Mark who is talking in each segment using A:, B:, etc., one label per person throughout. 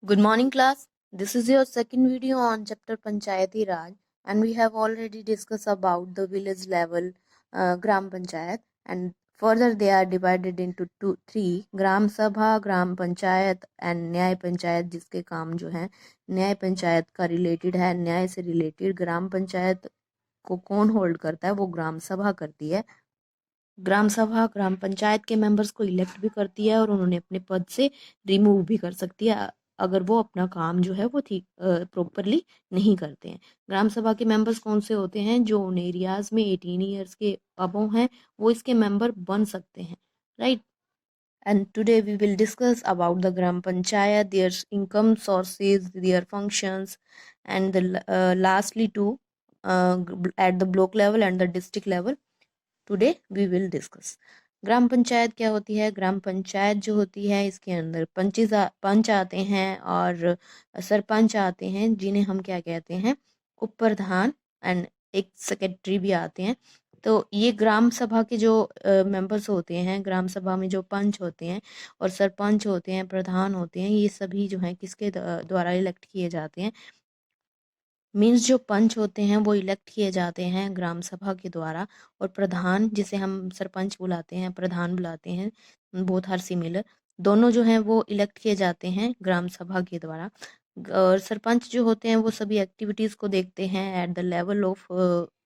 A: Good morning, class. This is your second video on chapter Panchayati Raj, and we have already discussed about the village level Gram Panchayat, and further they are divided into three Gram Sabha, Gram Panchayat and न्याय पंचायत, जिसके काम जो है न्याय पंचायत का related है, न्याय से रिलेटेड। ग्राम पंचायत को कौन होल्ड करता है? वो ग्राम सभा करती है। ग्राम सभा ग्राम पंचायत के मेंबर्स को इलेक्ट भी करती है और उन्होंने अपने पद से रिमूव भी कर सकती है अगर वो अपना काम जो है वो ठीक प्रॉपरली नहीं करते हैं। ग्राम सभा के मेंबर्स कौन से होते हैं? जो उन एरियाज में 18 ईयर्स के अबव हैं वो इसके मेंबर बन सकते हैं, right. And today we will discuss about the Gram Panchayat, their income sources, their functions, and lastly at the block level and the district level. Today we will discuss. Gram panchayat क्या होती है? ग्राम पंचायत जो होती है इसके अंदर पंच आते हैं और सरपंच आते हैं, जिन्हें हम क्या कहते हैं? उप प्रधान, एंड एक सेक्रेटरी भी आते हैं। तो ये ग्राम सभा के जो मेंबर्स होते हैं, ग्राम सभा में जो पंच होते हैं और सरपंच होते हैं, प्रधान होते हैं, ये सभी जो हैं किसके द्वारा इलेक्ट किए जाते हैं? मीन्स जो पंच होते हैं वो इलेक्ट किए जाते हैं ग्राम सभा के द्वारा, और प्रधान, जिसे हम सरपंच बुलाते हैं, प्रधान बुलाते हैं, बोथ आर सिमिलर, दोनों जो हैं वो इलेक्ट किए जाते हैं ग्राम सभा के द्वारा। और सरपंच जो होते हैं वो सभी एक्टिविटीज़ को देखते हैं at the level of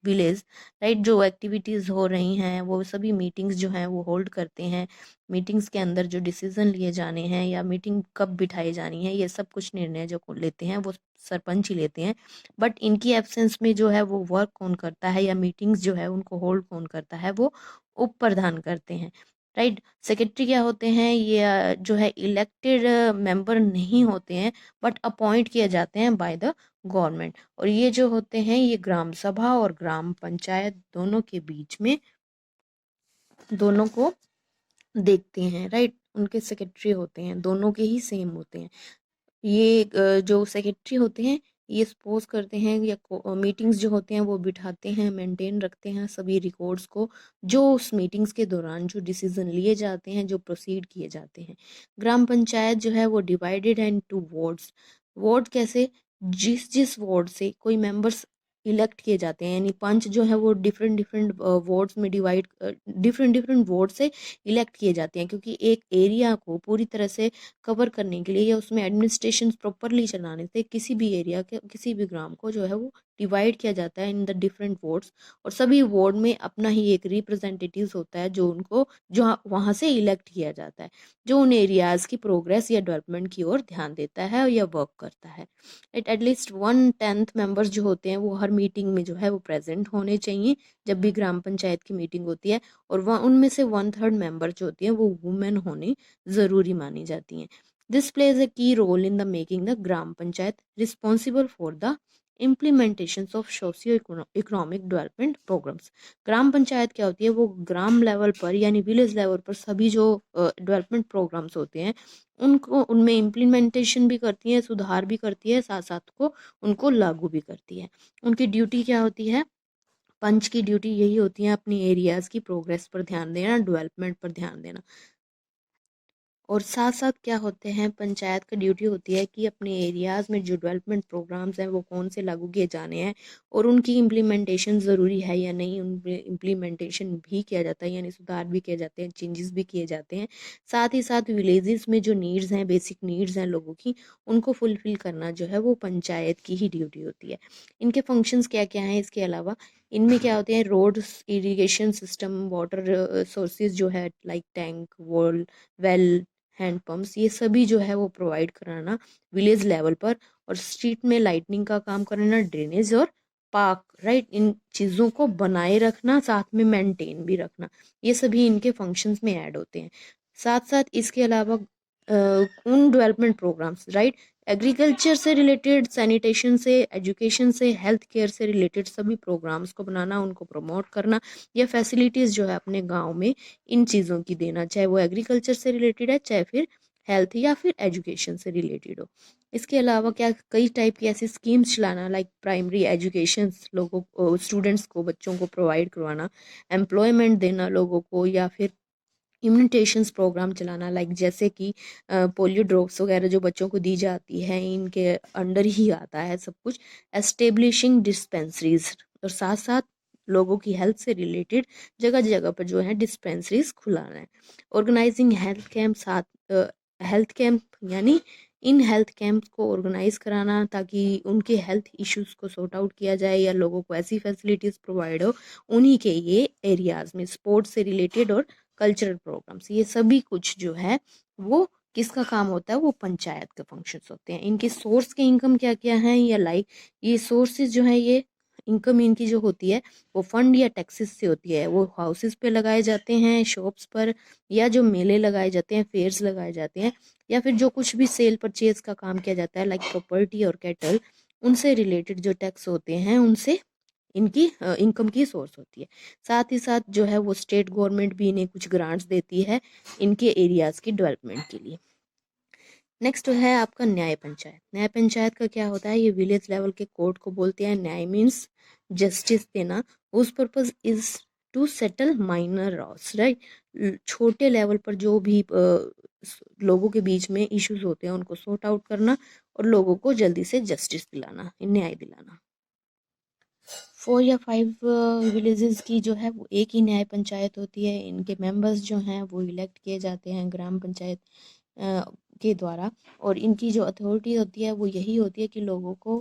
A: village, right. जो एक्टिविटीज़ हो रही हैं वो सभी मीटिंग्स जो हैं वो होल्ड करते हैं। मीटिंग्स के अंदर जो डिसीजन लिए जाने हैं या मीटिंग कब बिठाई जानी है, ये सब कुछ निर्णय जो लेते हैं वो सरपंच ही लेते हैं। बट इनकी एब्सेंस में जो है वो वर्क कौन करता है या मीटिंग्स जो है उनको होल्ड कौन करता है? वो उप प्रधान करते हैं, राइट। सेक्रेटरी क्या होते हैं? ये जो है इलेक्टेड मेंबर नहीं होते हैं, बट अपॉइंट किए जाते हैं बाय द गवर्नमेंट। और ये जो होते हैं ये ग्राम सभा और ग्राम पंचायत दोनों के बीच में दोनों को देखते हैं, राइट। उनके सेक्रेटरी होते हैं, दोनों के ही सेम होते हैं। ये जो सेक्रेटरी होते हैं ये सपोज करते हैं या मीटिंग्स जो होते हैं वो बिठाते हैं, मेंटेन रखते हैं सभी रिकॉर्ड्स को, जो उस मीटिंग्स के दौरान जो डिसीजन लिए जाते हैं, जो प्रोसीड किए जाते हैं। ग्राम पंचायत जो है वो डिवाइडेड है इनटू वार्ड्स। वार्ड कैसे? जिस जिस वार्ड से कोई मेंबर्स इलेक्ट किए जाते हैं, यानी पंच जो है वो डिफरेंट डिफरेंट वार्ड्स में डिवाइड, डिफरेंट डिफरेंट वार्ड से इलेक्ट किए जाते हैं, क्योंकि एक एरिया को पूरी तरह से कवर करने के लिए या उसमें एडमिनिस्ट्रेशन प्रॉपरली चलाने से किसी भी एरिया के किसी भी ग्राम को जो है वो डिवाइड किया जाता है इन द डिफरेंट वार्ड्स। और सभी वार्ड में अपना ही एक रिप्रेजेंटेटिव होता है जो उनको जो वहाँ से इलेक्ट किया जाता है, जो उन एरियाज की प्रोग्रेस या डेवलपमेंट की ओर ध्यान देता है या वर्क करता है। एटलीस्ट 1/10 मेंबर्स जो होते हैं वो हर मीटिंग में जो है वो प्रेजेंट होने चाहिए जब भी ग्राम पंचायत की मीटिंग होती है। और वह उनमें से 1/3 मेंबर जो होती हैं वो वुमेन होनी ज़रूरी मानी जाती हैं। This plays a key role in the making the gram panchayat responsible for the implementation of socio economic development programmes. Gram panchayat क्या होती है? वो ग्राम लेवल पर यानी विलेज लेवल पर सभी जो डेवलपमेंट प्रोग्राम्स होते हैं उनको उनमें इम्प्लीमेंटेशन भी करती है, सुधार भी करती है, साथ साथ को उनको लागू भी करती है। उनकी ड्यूटी क्या होती है? पंच की ड्यूटी यही होती है अपनी एरियाज की प्रोग्रेस पर ध्यान देना, डेवलपमेंट पर ध्यान देना। और साथ साथ क्या होते हैं? पंचायत का ड्यूटी होती है कि अपने एरियाज़ में जो डेवलपमेंट प्रोग्राम्स हैं वो कौन से लागू किए जाने हैं और उनकी इम्प्लीमेंटेशन ज़रूरी है या नहीं, उन इम्प्लीमेंटेशन भी किया जाता है, यानी सुधार भी किए जाते हैं, चेंजेस भी किए जाते हैं। साथ ही साथ विलेजेस में जो नीड्स हैं, बेसिक नीड्स हैं लोगों की, उनको फुलफ़िल करना जो है वो पंचायत की ही ड्यूटी होती है। इनके फंक्शंस क्या क्या हैं इसके अलावा? इनमें क्या होते हैं? Roads, irrigation system, water sources जो है like tank, well, hand pumps, ये सभी जो है वो प्रोवाइड कराना विलेज लेवल पर। और स्ट्रीट में लाइटनिंग का काम कराना, ड्रेनेज और पार्क, राइट, इन चीज़ों को बनाए रखना, साथ में मेंटेन भी रखना, ये सभी इनके फंक्शंस में ऐड होते हैं। साथ साथ इसके अलावा उन डेवलपमेंट प्रोग्राम्स, राइट, एग्रीकल्चर से रिलेटेड, सैनिटेशन से, एजुकेशन से, हेल्थ केयर से रिलेटेड सभी प्रोग्राम्स को बनाना, उनको प्रमोट करना, या फैसिलिटीज़ जो है अपने गांव में इन चीज़ों की देना, चाहे वो एग्रीकल्चर से रिलेटेड है, चाहे फिर हेल्थ या फिर एजुकेशन से रिलेटेड हो। इसके अलावा क्या कई टाइप की ऐसी स्कीम्स चलाना, लाइक प्राइमरी एजुकेशन लोगों को, स्टूडेंट्स को, बच्चों को प्रोवाइड करवाना, एम्प्लॉयमेंट देना लोगों को, या फिर इम्यूनिटेशंस प्रोग्राम चलाना, लाइक जैसे कि पोलियो ड्रॉप्स वगैरह जो बच्चों को दी जाती है, इनके अंडर ही आता है सब कुछ। एस्टेब्लिशिंग डिस्पेंसरीज, और साथ साथ लोगों की हेल्थ से रिलेटेड जगह जगह पर जो है डिस्पेंसरीज खुलाना है। ऑर्गेनाइजिंग हेल्थ कैंप, साथ हेल्थ कैंप यानी इन हेल्थ कैंप को ऑर्गेनाइज कराना ताकि उनके हेल्थ इश्यूज को सॉर्ट आउट किया जाए या लोगों को ऐसी फैसिलिटीज़ प्रोवाइड हो उन्हीं के ये एरियाज़ में, स्पोर्ट्स से रिलेटेड और कल्चरल प्रोग्राम्स, ये सभी कुछ जो है वो किसका काम होता है, वो पंचायत के फंक्शंस होते हैं। इनके सोर्स के इनकम क्या क्या हैं, या लाइक ये सोर्सेज जो है, ये इनकम इनकी जो होती है वो फंड या टैक्सेस से होती है। वो हाउसेस पे लगाए जाते हैं, शॉप्स पर, या जो मेले लगाए जाते हैं, फेयर्स लगाए जाते हैं, या फिर जो कुछ भी सेल परचेज का काम किया जाता है लाइक प्रॉपर्टी और कैटल, उनसे रिलेटेड जो टैक्स होते हैं उनसे इनकी इनकम की सोर्स होती है। साथ ही साथ जो है वो स्टेट गवर्नमेंट भी इन्हें कुछ ग्रांट्स देती है इनके एरियाज़ की डेवलपमेंट के लिए। नेक्स्ट है आपका न्याय पंचायत। न्याय पंचायत का क्या होता है, ये विलेज लेवल के कोर्ट को बोलते हैं। न्याय मीन्स जस्टिस देना, उस purpose is to settle minor loss, right. छोटे लेवल पर जो भी लोगों के बीच में इश्यूज होते हैं उनको सॉर्ट आउट करना और लोगों को जल्दी से जस्टिस दिलाना, न्याय दिलाना। 4 या 5 विलेजेस की जो है वो एक ही न्याय पंचायत होती है। इनके मेंबर्स जो हैं वो इलेक्ट किए जाते हैं ग्राम पंचायत के द्वारा, और इनकी जो अथॉरिटी होती है वो यही होती है कि लोगों को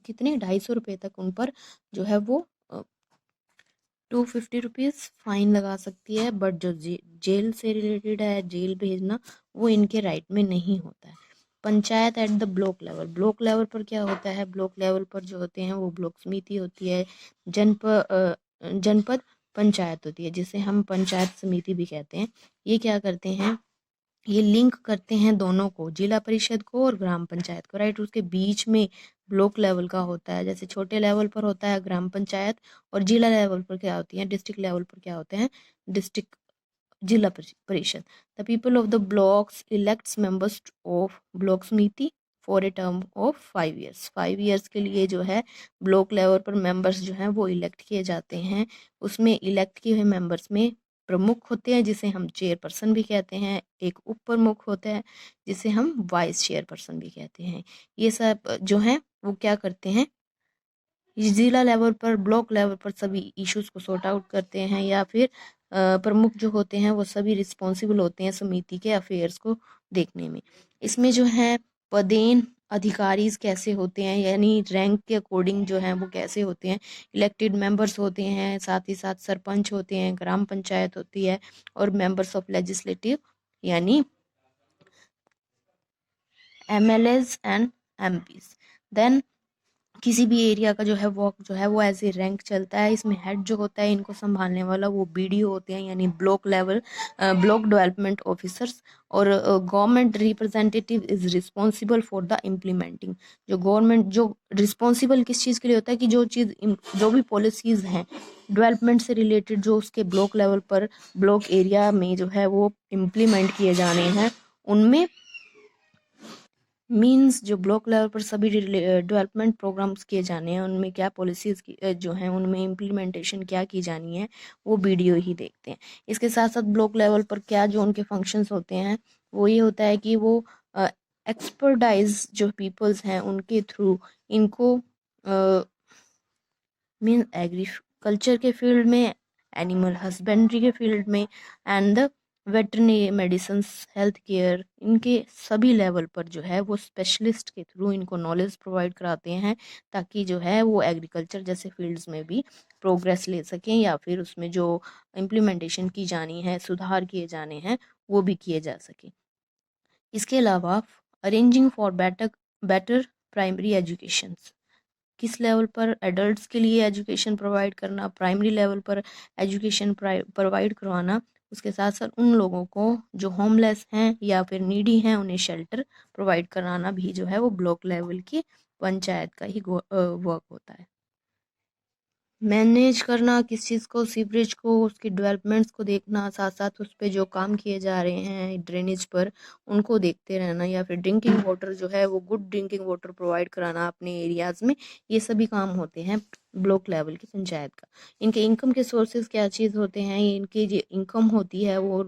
A: कितने 250 रुपये तक उन पर जो है वो 250 रुपीज़ फाइन लगा सकती है। बट जो जेल से रिलेटेड है, जेल भेजना, वो इनके राइट में नहीं होता है। Panchayat at the block level, block level पर क्या होता है, ब्लॉक लेवल पर जो होते हैं वो ब्लॉक समिति होती है। जनपद पंचायत होती है जिसे हम पंचायत समिति भी कहते हैं। ये क्या करते हैं, ये लिंक करते हैं दोनों को, जिला परिषद को और ग्राम पंचायत को, राइट। उसके बीच में ब्लॉक लेवल का होता है, जैसे छोटे लेवल पर होता है ग्राम पंचायत, और जिला लेवल पर क्या होती है, डिस्ट्रिक्ट लेवल पर क्या होते हैं, district zila parishad. The people of the blocks elects members of block samiti for a term of 5 years। 5 years के लिए जो है ब्लॉक लेवल पर मेंबर्स जो हैं वो इलेक्ट किए जाते हैं। उसमें इलेक्ट किए हुए मेंबर्स में प्रमुख होते हैं जिसे हम चेयरपर्सन भी कहते हैं, एक उप प्रमुख होता है जिसे हम वाइस चेयरपर्सन भी कहते हैं। ये सब जो हैं वो क्या करते हैं, जिला लेवल पर, ब्लॉक लेवल पर सभी इश्यूज को सॉर्ट आउट करते हैं, या फिर प्रमुख जो होते हैं वो सभी रिस्पॉन्सिबल होते हैं समिति के अफेयर्स को देखने में। इसमें जो है पदेन अधिकारीज कैसे होते हैं, यानी रैंक के अकॉर्डिंग जो है वो कैसे होते हैं, इलेक्टेड मेंबर्स होते हैं, साथ ही साथ सरपंच होते हैं, ग्राम पंचायत होती है, और मेंबर्स ऑफ लेजिस्लेटिव यानी MLAs एंड MPs। देन किसी भी एरिया का जो है वर्क जो है वो ऐसे रैंक चलता है। इसमें हेड जो होता है इनको संभालने वाला वो BDO होते हैं, यानी block level block development officers. और government representative is responsible for the implementing. जो गवर्नमेंट जो रिस्पॉन्सिबल किस चीज़ के लिए होता है, कि जो चीज़ जो भी पॉलिसीज़ हैं डेवलपमेंट से रिलेटेड जो उसके ब्लॉक लेवल पर ब्लॉक एरिया में जो है वो इम्प्लीमेंट किए जाने हैं, उनमें मीन्स जो ब्लॉक लेवल पर सभी डेवलपमेंट प्रोग्राम्स किए जाने हैं उनमें क्या पॉलिसीज़ जो हैं उनमें इम्प्लीमेंटेशन क्या की जानी है, वो BDO ही देखते हैं। इसके साथ साथ ब्लॉक लेवल पर क्या जो उनके फंक्शंस होते हैं वो ये होता है कि वो एक्सपर्टाइज जो पीपल्स हैं उनके थ्रू इनको मीन एग्रीकल्चर के फील्ड में, एनिमल हस्बेंड्री के फील्ड में, and the veterinary medicine, health care, इनके सभी लेवल पर जो है वो स्पेशलिस्ट के थ्रू इनको नॉलेज प्रोवाइड कराते हैं ताकि जो है वो एग्रीकल्चर जैसे फील्ड्स में भी प्रोग्रेस ले सकें, या फिर उसमें जो इम्प्लीमेंटेशन की जानी है, सुधार किए जाने हैं, वो भी किए जा सके। इसके अलावा arranging for better better primary education, किस लेवल पर एडल्ट्स के लिए एजुकेशन प्रोवाइड करना, प्राइमरी लेवल पर एजुकेशन प्रोवाइड करवाना। उसके साथ साथ उन लोगों को जो होमलेस हैं या फिर नीडी हैं उन्हें शेल्टर प्रोवाइड कराना भी जो है वो ब्लॉक लेवल की पंचायत का ही वर्क होता है। मैनेज करना किस चीज़ को, सीवरेज को, उसकी डेवलपमेंट्स को देखना, साथ साथ उस पे जो काम किए जा रहे हैं ड्रेनेज पर उनको देखते रहना, या फिर ड्रिंकिंग वाटर जो है वो गुड ड्रिंकिंग वाटर प्रोवाइड कराना अपने एरियाज़ में। ये सभी काम होते हैं ब्लॉक लेवल की पंचायत का। इनके इनकम के सोर्सेज क्या चीज़ होते हैं, इनकी जो इनकम होती है वो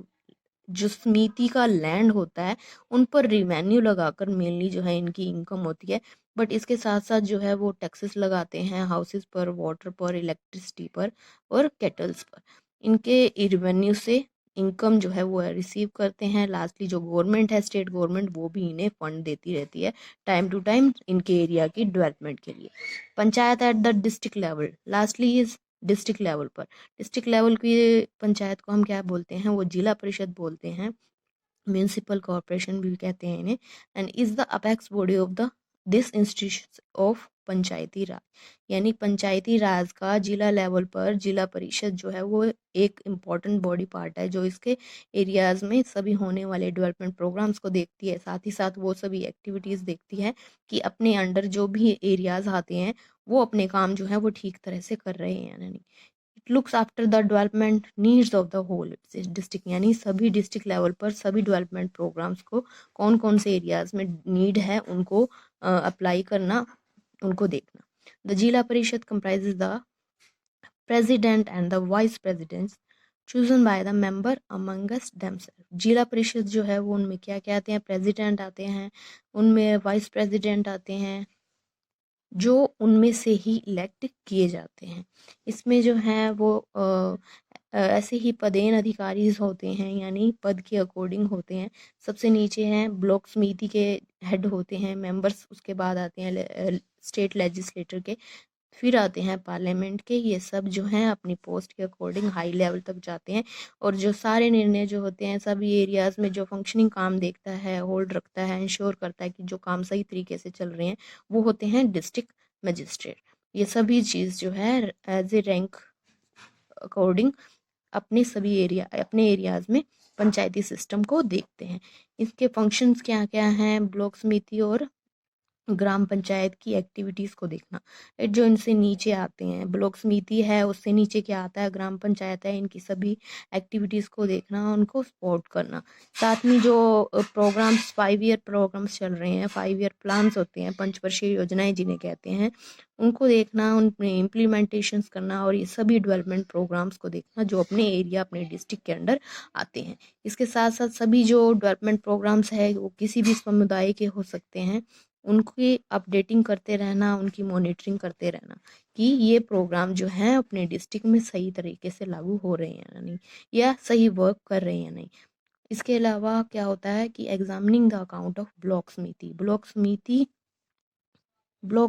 A: जो समिति का लैंड होता है उन पर रिवेन्यू लगाकर मेनली जो है इनकी इनकम होती है। बट इसके साथ साथ जो है वो टैक्सेस लगाते हैं हाउसेस पर, वाटर पर, इलेक्ट्रिसिटी पर और केटल्स पर। इनके रिवेन्यू से इनकम जो है वो रिसीव करते हैं। लास्टली जो गवर्नमेंट है, स्टेट गवर्नमेंट, वो भी इन्हें फंड देती रहती है टाइम टू टाइम इनके एरिया की डेवलपमेंट के लिए। Panchayat at the district level, lastly is district level पर। डिस्ट्रिक्ट लेवल की पंचायत को हम क्या बोलते हैं, वो जिला परिषद बोलते हैं, म्यूनिसिपल कॉर्पोरेशन भी कहते हैं इन्हें, and is the apex body of the this institution of panchayati raj. यानी पंचायती राज का जिला लेवल पर जिला परिषद जो है वो एक इम्पॉर्टेंट बॉडी पार्ट है जो इसके एरियाज में सभी होने वाले डेवलपमेंट प्रोग्राम्स को देखती है। साथ ही साथ वो सभी एक्टिविटीज़ देखती है कि अपने अंडर जो भी एरियाज आते हैं वो अपने काम जो है वो ठीक तरह से कर रहे हैं या नहीं। It looks after the development needs of the whole district, यानी सभी डिस्ट्रिक्ट लेवल पर सभी डेवलपमेंट प्रोग्राम्स को कौन कौन से एरियाज में नीड है उनको अप्लाई करना, उनको देखना। द जिला परिषद comprises the president and the vice presidents chosen by the member amongst themselves। जिला परिषद जो है वो उनमें क्या क्या आते हैं, प्रेसिडेंट आते हैं, उनमें वाइस प्रेसिडेंट आते हैं जो उनमें से ही इलेक्ट किए जाते हैं। इसमें जो है वो ऐसे ही पदेन अधिकारी होते हैं, यानी पद के अकॉर्डिंग होते हैं। सबसे नीचे हैं ब्लॉक समिति के हेड होते हैं मेंबर्स, उसके बाद आते हैं स्टेट लेजिस्लेटर के, फिर आते हैं पार्लियामेंट के। ये सब जो हैं अपनी पोस्ट के अकॉर्डिंग हाई लेवल तक जाते हैं और जो सारे निर्णय जो होते हैं सभी एरियाज में जो फंक्शनिंग काम देखता है, होल्ड रखता है, इंश्योर करता है कि जो काम सही तरीके से चल रहे हैं, वो होते हैं डिस्ट्रिक्ट मजिस्ट्रेट। ये सभी चीज़ जो है एज ए रैंक अकॉर्डिंग अपने एरियाज में पंचायती सिस्टम को देखते हैं। इसके फंक्शंस क्या क्या हैं, ब्लॉक समिति और ग्राम पंचायत की एक्टिविटीज़ को देखना। जो इनसे नीचे आते हैं, ब्लॉक समिति है, उससे नीचे क्या आता है, ग्राम पंचायत है, इनकी सभी एक्टिविटीज़ को देखना, उनको सपोर्ट करना। साथ में जो प्रोग्राम्स 5 ईयर प्रोग्राम्स चल रहे हैं, 5 ईयर प्लान्स होते हैं, पंचवर्षीय योजनाएं जिन्हें कहते हैं, उनको देखना, उन इम्प्लीमेंटेशंस करना और ये सभी डेवलपमेंट प्रोग्राम्स को देखना जो अपने एरिया, अपने डिस्ट्रिक्ट के अंडर आते हैं। इसके साथ साथ सभी जो डेवलपमेंट प्रोग्राम्स है वो किसी भी समुदाय के हो सकते हैं, उनकी अपडेटिंग करते रहना, उनकी मॉनिटरिंग करते रहना कि ये प्रोग्राम जो हैं अपने डिस्ट्रिक्ट में सही तरीके से लागू हो रहे हैं या नहीं, या सही वर्क कर रहे हैं या नहीं। इसके अलावा क्या होता है कि examining the account of block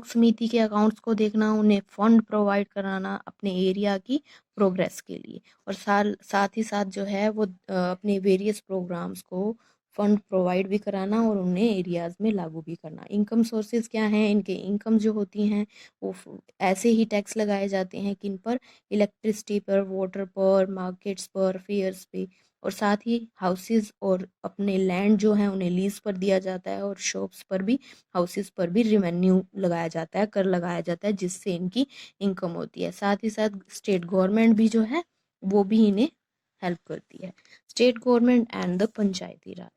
A: समिति के अकाउंट्स को देखना, उन्हें फंड प्रोवाइड कराना अपने एरिया की प्रोग्रेस के लिए, और साथ ही साथ जो है वो अपने वेरियस प्रोग्राम्स को फंड प्रोवाइड भी कराना और उन्हें एरियाज में लागू भी करना। इनकम सोर्सेज क्या हैं, इनके इनकम जो होती हैं वो ऐसे ही टैक्स लगाए जाते हैं किन पर, इलेक्ट्रिसिटी पर, वाटर पर, मार्केट्स पर, फेयर्स पे, और साथ ही हाउसेस और अपने लैंड जो है उन्हें लीज पर दिया जाता है, और शॉप्स पर भी, हाउसेस पर भी रिवेन्यू लगाया जाता है, कर लगाया जाता है, जिससे इनकी इनकम होती है। साथ ही साथ स्टेट गवर्नमेंट भी जो है वो भी इन्हें हेल्प करती है। State government and the Panchayati Raj.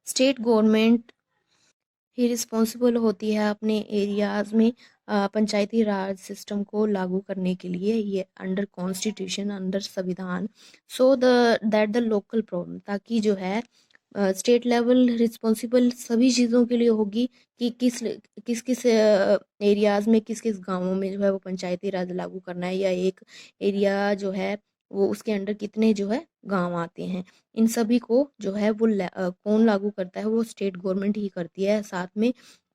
A: State government he responsible होती है अपने एरियाज में पंचायती राज सिस्टम को लागू करने के लिए, ये अंडर कॉन्स्टिट्यूशन, अंडर संविधान, so the that the local problem, ताकि जो है स्टेट लेवल रिस्पॉन्सिबल सभी चीज़ों के लिए होगी कि किस किस एरियाज में, किस किस गांवों में जो है वो पंचायती राज लागू करना है, या एक एरिया जो है वो उसके अंडर कितने जो है गांव आते हैं, इन सभी को जो है वो कौन लागू करता है, वो स्टेट गवर्नमेंट ही करती है। साथ में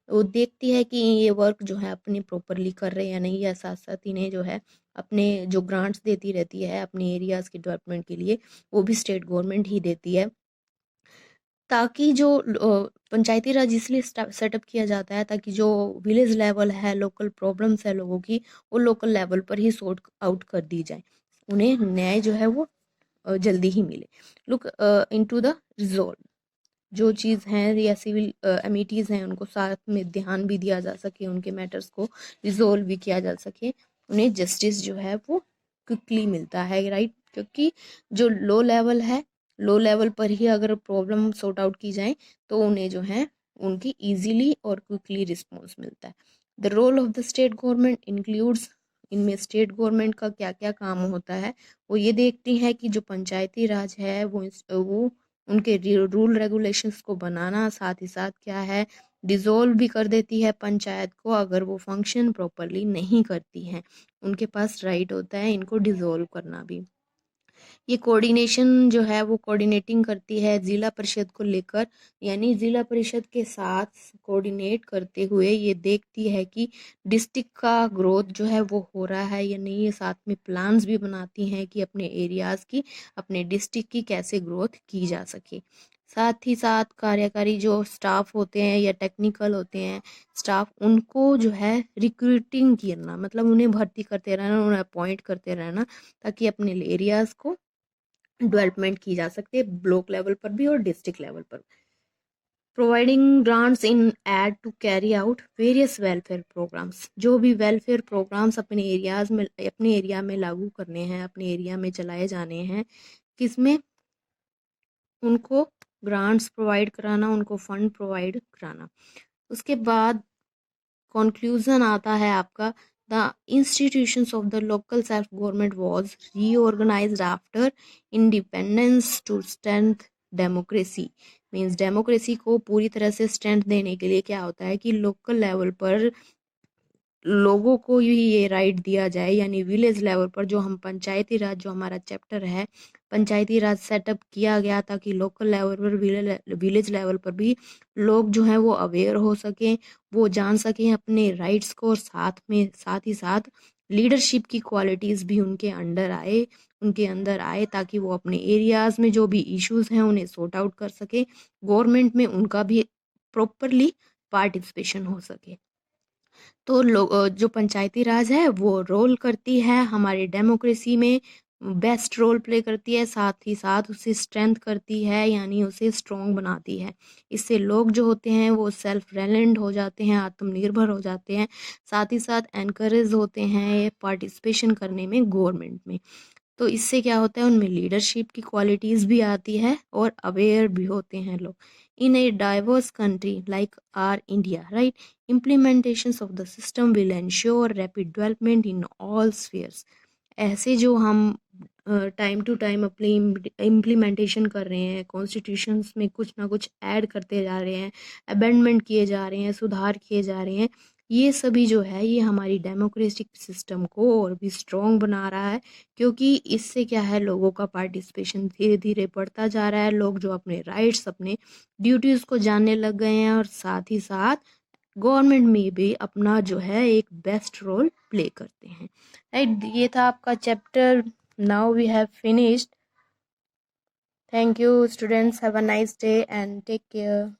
A: वो देखती है कि ये वर्क जो है अपनी प्रॉपरली कर रहे हैं या नहीं, या साथ साथ इन्हें जो है अपने जो ग्रांट्स देती रहती है अपने एरियाज़ के डेवलपमेंट के लिए, वो भी स्टेट गवर्नमेंट ही देती है, ताकि जो पंचायती राज इसलिए सेटअप किया जाता है ताकि जो विलेज लेवल है, लोकल प्रॉब्लम्स है लोगों की, वो लोकल लेवल पर ही सॉर्ट आउट कर दी जाए, उन्हें न्याय जो है वो जल्दी ही मिले। लुक इनटू द रिजॉल्व, जो चीज़ हैं या सिविल अमिटीज़ हैं उनको साथ में ध्यान भी दिया जा सके, उनके मैटर्स को रिजोल्व भी किया जा सके, उन्हें जस्टिस जो है वो क्विकली मिलता है, राइट। क्योंकि जो लो लेवल पर ही अगर प्रॉब्लम सॉर्ट आउट की जाए तो उन्हें जो है उनकी ईजीली और क्विकली रिस्पॉन्स मिलता है। The role of the state government includes इनमें स्टेट गवर्नमेंट का क्या क्या काम होता है, वो ये देखती है कि जो पंचायती राज है वो उनके रूल रेगुलेशंस को बनाना, साथ ही साथ क्या है, डिसॉल्व भी कर देती है पंचायत को अगर वो फंक्शन प्रॉपरली नहीं करती है। उनके पास राइट होता है इनको डिसॉल्व करना भी। ये कोऑर्डिनेशन जो है वो कोऑर्डिनेटिंग करती है जिला परिषद को लेकर, यानी जिला परिषद के साथ कोऑर्डिनेट करते हुए ये देखती है कि डिस्ट्रिक्ट का ग्रोथ जो है वो हो रहा है या नहीं। ये साथ में प्लान्स भी बनाती हैं कि अपने एरियाज़ की, अपने डिस्ट्रिक्ट की कैसे ग्रोथ की जा सके। साथ ही साथ कार्यकारी जो स्टाफ होते हैं या टेक्निकल होते हैं स्टाफ, उनको जो है रिक्रूटिंग करना, मतलब उन्हें भर्ती करते रहना, उन्हें अपॉइंट करते रहना, ताकि अपने एरियाज़ को डेवलपमेंट की जा सकती है ब्लॉक लेवल पर भी और डिस्ट्रिक्ट लेवल पर। Providing grants in aid to carry out various welfare programmes, जो भी वेलफेयर प्रोग्राम्स अपने एरियाज में, अपने एरिया में लागू करने हैं, अपने एरिया में चलाए जाने हैं, किसमें उनको ग्रांट्स प्रोवाइड कराना, उनको फंड प्रोवाइड कराना। उसके बाद कंक्लूजन आता है आपका, the institutions of the local self government was reorganised after independence to strength democracy. Means democracy को पूरी तरह से स्ट्रेंथ देने के लिए क्या होता है कि लोकल लेवल पर लोगों को ये राइट दिया जाए, यानी विलेज लेवल पर जो हम पंचायती राज, जो हमारा चैप्टर है पंचायती राज सेटअप किया गया ताकि लोकल लेवल पर, विलेज लेवल पर भी लोग जो हैं वो अवेयर हो सकें, वो जान सकें अपने राइट्स को, और साथ ही साथ लीडरशिप की क्वालिटीज़ भी उनके अंदर आए ताकि वो अपने एरियाज़ में जो भी इश्यूज हैं उन्हें सॉर्ट आउट कर सके, गवर्नमेंट में उनका भी प्रॉपरली पार्टिसिपेशन हो सके। तो जो पंचायती राज है वो रोल करती है हमारी डेमोक्रेसी में, बेस्ट रोल प्ले करती है, साथ ही साथ उसे स्ट्रेंथ करती है, यानी उसे स्ट्रॉन्ग बनाती है। इससे लोग जो होते हैं वो सेल्फ रिलायंट हो जाते हैं, आत्मनिर्भर हो जाते हैं, साथ ही साथ एनकरेज होते हैं पार्टिसिपेशन करने में गवर्नमेंट में। तो इससे क्या होता है, उनमें लीडरशिप की क्वालिटीज़ भी आती है और अवेयर भी होते हैं लोग। In a diverse country like our India, right, implementations of the system will ensure rapid development in all spheres। ऐसे जो हम टाइम टू टाइम अपनी इम्प्लीमेंटेशन कर रहे हैं, कॉन्स्टिट्यूशंस में कुछ ना कुछ ऐड करते जा रहे हैं, अमेंडमेंट किए जा रहे हैं, सुधार किए जा रहे हैं, ये सभी जो है ये हमारी डेमोक्रेटिक सिस्टम को और भी स्ट्रॉन्ग बना रहा है, क्योंकि इससे क्या है, लोगों का पार्टिसिपेशन धीरे धीरे बढ़ता जा रहा है, लोग जो अपने राइट्स, अपने ड्यूटीज़ को जानने लग गए हैं, और साथ ही साथ गवर्नमेंट में भी अपना जो है एक बेस्ट रोल प्ले करते हैं, राइट। ये था आपका chapter, now we have finished. Thank you students, have a nice day and take care.